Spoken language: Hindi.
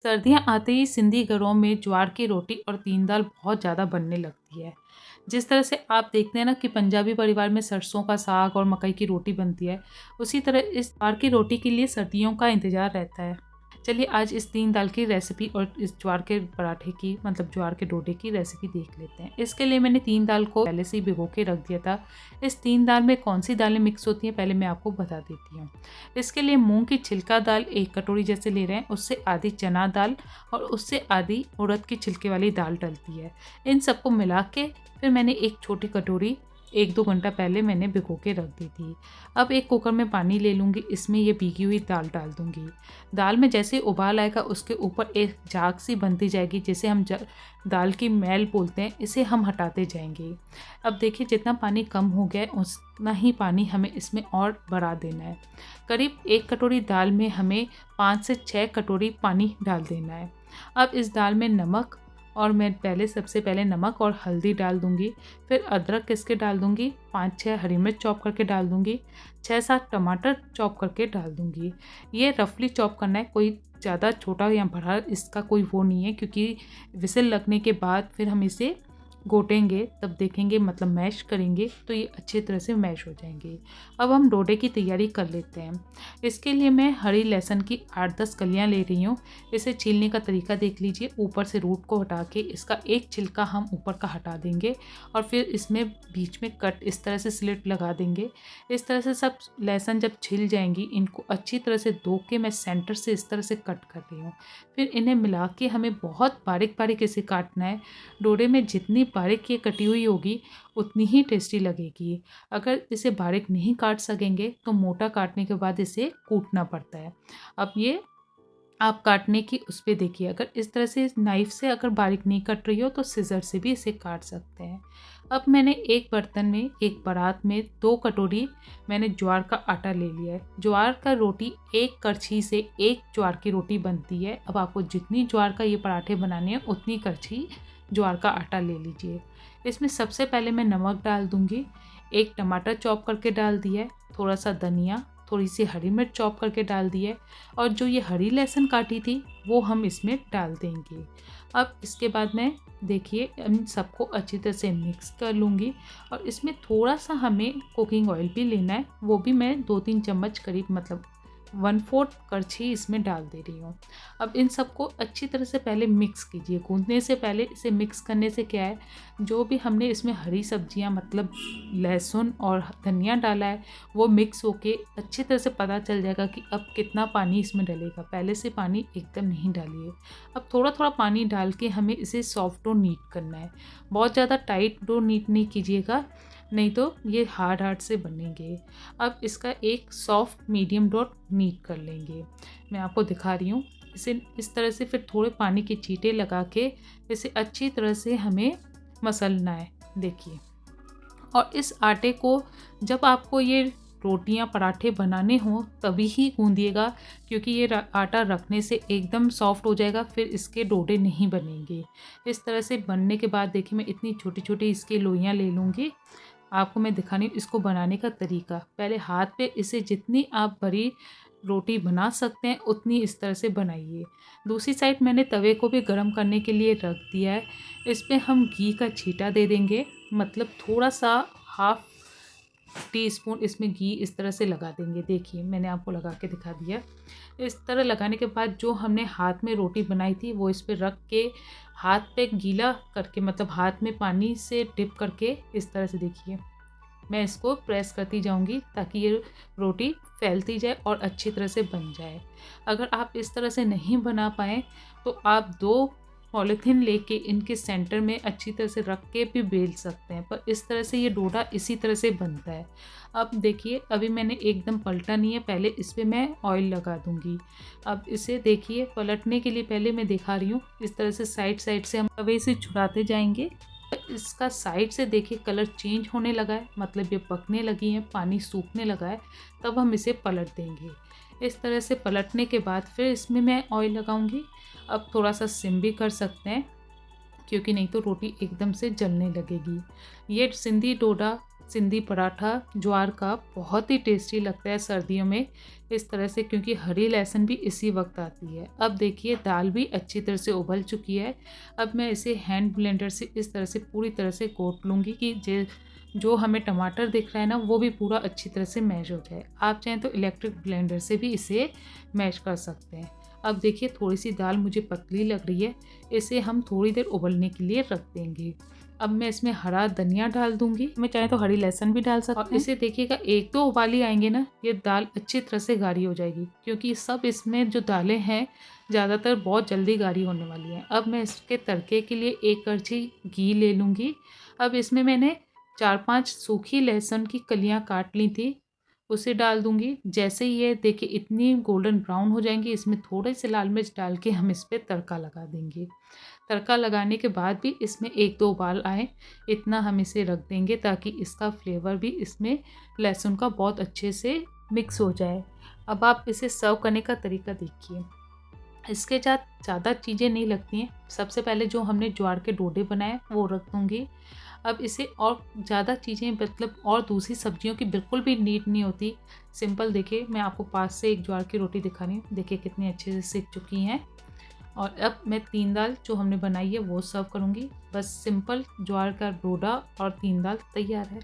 सर्दियाँ आते ही सिंधी घरों में ज्वार की रोटी और तीन दाल बहुत ज़्यादा बनने लगती है। जिस तरह से आप देखते हैं ना कि पंजाबी परिवार में सरसों का साग और मकई की रोटी बनती है, उसी तरह इस ज्वार की रोटी के लिए सर्दियों का इंतज़ार रहता है। चलिए आज इस तीन दाल की रेसिपी और इस ज्वार के पराठे की मतलब ज्वार के डोडे की रेसिपी देख लेते हैं। इसके लिए मैंने तीन दाल को पहले से ही भिगो के रख दिया था। इस तीन दाल में कौन सी दालें मिक्स होती हैं पहले मैं आपको बता देती हूँ। इसके लिए मूँग की छिलका दाल 1 कटोरी जैसे ले रहे हैं, उससे आधी चना दाल और उससे आधी उड़द की छिलके वाली दाल डलती है। इन सबको मिला के फिर मैंने एक छोटी कटोरी 1-2 घंटा पहले मैंने भिगो के रख दी थी। अब एक कुकर में पानी ले लूँगी, इसमें ये भीगी हुई दाल डाल दूँगी। दाल में जैसे उबाल आएगा उसके ऊपर एक झाग सी बनती जाएगी, जिसे हम दाल की मैल बोलते हैं, इसे हम हटाते जाएंगे। अब देखिए जितना पानी कम हो गया है उतना ही पानी हमें इसमें और बढ़ा देना है। करीब 1 कटोरी दाल में हमें 5 से 6 कटोरी पानी डाल देना है। अब इस दाल में नमक और मैं सबसे पहले नमक और हल्दी डाल दूँगी, फिर अदरक इसके डाल दूँगी, 5-6 हरी मिर्च चॉप करके डाल दूँगी, 6-7 टमाटर चॉप करके डाल दूँगी। ये रफली चॉप करना है, कोई ज़्यादा छोटा या बड़ा इसका कोई वो नहीं है, क्योंकि विसिल लगने के बाद फिर हम इसे घोटेंगे तब देखेंगे मतलब मैश करेंगे तो ये अच्छी तरह से मैश हो जाएंगे। अब हम डोडे की तैयारी कर लेते हैं। इसके लिए मैं हरी लहसुन की 8-10 कलियां ले रही हूँ। इसे छीलने का तरीका देख लीजिए, ऊपर से रूट को हटा के इसका एक छिलका हम ऊपर का हटा देंगे और फिर इसमें बीच में कट इस तरह से स्लिट लगा देंगे। इस तरह से सब लहसुन जब छिल जाएंगी इनको अच्छी तरह से धो के मैं सेंटर से इस तरह से कट कर रही हूँ। फिर इन्हें मिला के हमें बहुत बारीक बारीक इसे काटना है। डोडे में जितनी बारीक ये कटी हुई होगी उतनी ही टेस्टी लगेगी। अगर इसे बारीक नहीं काट सकेंगे तो मोटा काटने के बाद इसे कूटना पड़ता है। अब ये आप काटने की उस पे देखिए, अगर इस तरह से नाइफ़ से अगर बारीक नहीं कट रही हो तो सिज़र से भी इसे काट सकते हैं। अब मैंने एक बर्तन में एक परात में 2 कटोरी मैंने ज्वार का आटा ले लिया है। ज्वार का रोटी एक करछी से एक ज्वार की रोटी बनती है। अब आपको जितनी ज्वार का ये पराठे बनाने हैं उतनी करछी ज्वार का आटा ले लीजिए। इसमें सबसे पहले मैं नमक डाल दूँगी, 1 टमाटर चॉप करके डाल दिया है, थोड़ा-सा धनिया, थोड़ी सी हरी मिर्च चॉप करके डाल दी है और जो ये हरी लहसुन काटी थी वो हम इसमें डाल देंगे। अब इसके बाद मैं देखिए इन सबको अच्छी तरह से मिक्स कर लूँगी और इसमें थोड़ा सा हमें कुकिंग ऑयल भी लेना है, वो भी मैं 2-3 चम्मच करीब मतलब 1/4 करछी इसमें डाल दे रही हूँ। अब इन सबको अच्छी तरह से पहले मिक्स कीजिए। गूँथने से पहले इसे मिक्स करने से क्या है, जो भी हमने इसमें हरी सब्जियाँ मतलब लहसुन और धनिया डाला है वो मिक्स होके अच्छी तरह से पता चल जाएगा कि अब कितना पानी इसमें डलेगा। पहले से पानी एकदम नहीं डालिए। अब थोड़ा-थोड़ा पानी डाल के हमें इसे सॉफ्ट डो नीट करना है। बहुत ज़्यादा टाइट डो नीट नहीं कीजिएगा, नहीं तो ये हार्ड हार्ड से बनेंगे। अब इसका एक सॉफ्ट मीडियम डो नीट कर लेंगे। मैं आपको दिखा रही हूँ। इसे इस तरह से फिर थोड़े पानी के छींटे लगा के इसे अच्छी तरह से हमें मसलना है, देखिए। और इस आटे को जब आपको ये रोटियां पराठे बनाने हों तभी ही गूंदिएगा, क्योंकि ये आटा रखने से एकदम सॉफ्ट हो जाएगा, फिर इसके डोडे नहीं बनेंगे। इस तरह से बनने के बाद देखिए मैं इतनी छोटी छोटी इसकी लोइयाँ ले लूँगी। आपको मैं दिखानी इसको बनाने का तरीका। पहले हाथ पे इसे जितनी आप बड़ी रोटी बना सकते हैं उतनी इस तरह से बनाइए। दूसरी साइड मैंने तवे को भी गर्म करने के लिए रख दिया है। इस पे हम घी का छींटा दे देंगे, मतलब थोड़ा सा हाफ टी स्पून इसमें घी इस तरह से लगा देंगे। देखिए मैंने आपको लगा के दिखा दिया। इस तरह लगाने के बाद जो हमने हाथ में रोटी बनाई थी वो इस पे रख के हाथ पे गीला करके मतलब हाथ में पानी से डिप करके इस तरह से देखिए मैं इसको प्रेस करती जाऊंगी ताकि ये रोटी फैलती जाए और अच्छी तरह से बन जाए। अगर आप इस तरह से नहीं बना पाएँ तो आप 2 पॉलीथीन लेके इनके सेंटर में अच्छी तरह से रख के भी बेल सकते हैं, पर इस तरह से ये डोडा इसी तरह से बनता है। अब देखिए अभी मैंने एकदम पलटा नहीं है, पहले इस पे मैं ऑयल लगा दूंगी। अब इसे देखिए पलटने के लिए पहले मैं दिखा रही हूँ, इस तरह से साइड साइड से हम तवे से छुड़ाते जाएंगे। इसका साइड से देखिए कलर चेंज होने लगा है, मतलब ये पकने लगी है, पानी सूखने लगा है, तब हम इसे पलट देंगे। इस तरह से पलटने के बाद फिर इसमें मैं ऑयल लगाऊंगी। अब थोड़ा सा सिम भी कर सकते हैं, क्योंकि नहीं तो रोटी एकदम से जलने लगेगी। ये सिंधी डोडा सिंधी पराठा ज्वार का बहुत ही टेस्टी लगता है सर्दियों में इस तरह से, क्योंकि हरी लहसुन भी इसी वक्त आती है। अब देखिए दाल भी अच्छी तरह से उबल चुकी है। अब मैं इसे हैंड ब्लेंडर से इस तरह से पूरी तरह से कोट लूँगी कि जो हमें टमाटर दिख रहा है ना वो भी पूरा अच्छी तरह से मैश हो जाए। आप चाहें तो इलेक्ट्रिक ब्लेंडर से भी इसे मैश कर सकते हैं। अब देखिए थोड़ी सी दाल मुझे पतली लग रही है, इसे हम थोड़ी देर उबलने के लिए रख देंगे। अब मैं इसमें हरा धनिया डाल दूंगी, मैं चाहे तो हरी लहसुन भी डाल सकते हैं। और इसे देखिएगा एक दो उबाली आएंगे ना, ये दाल अच्छी तरह से गाढ़ी हो जाएगी, क्योंकि सब इसमें जो दालें हैं ज़्यादातर बहुत जल्दी गाढ़ी होने वाली हैं। अब मैं इसके तड़के के लिए एक करछी घी ले लूँगी। अब इसमें मैंने 4-5 सूखी लहसुन की कलियाँ काट ली थी, उसे डाल दूंगी। जैसे ही ये देखिए इतनी गोल्डन ब्राउन हो जाएंगी, इसमें थोड़े से लाल मिर्च डाल के हम इस पर तड़का लगा देंगे। तड़का लगाने के बाद भी इसमें एक दो उबाल आए, इतना हम इसे रख देंगे ताकि इसका फ्लेवर भी इसमें लहसुन का बहुत अच्छे से मिक्स हो जाए। अब आप इसे सर्व करने का तरीका देखिए, इसके साथ ज़्यादा चीज़ें नहीं लगती हैं। सबसे पहले जो हमने ज्वार के डोडे बनाए वो रख दूँगी। अब इसे और ज़्यादा चीज़ें मतलब और दूसरी सब्जियों की बिल्कुल भी नीड नहीं होती। सिंपल देखिए मैं आपको पास से एक ज्वार की रोटी दिखा रही हूँ, देखिए कितनी अच्छे से सिक चुकी हैं। और अब मैं 3 दाल जो हमने बनाई है वो सर्व करूँगी। बस सिंपल ज्वार का डोडा और 3 दाल तैयार है।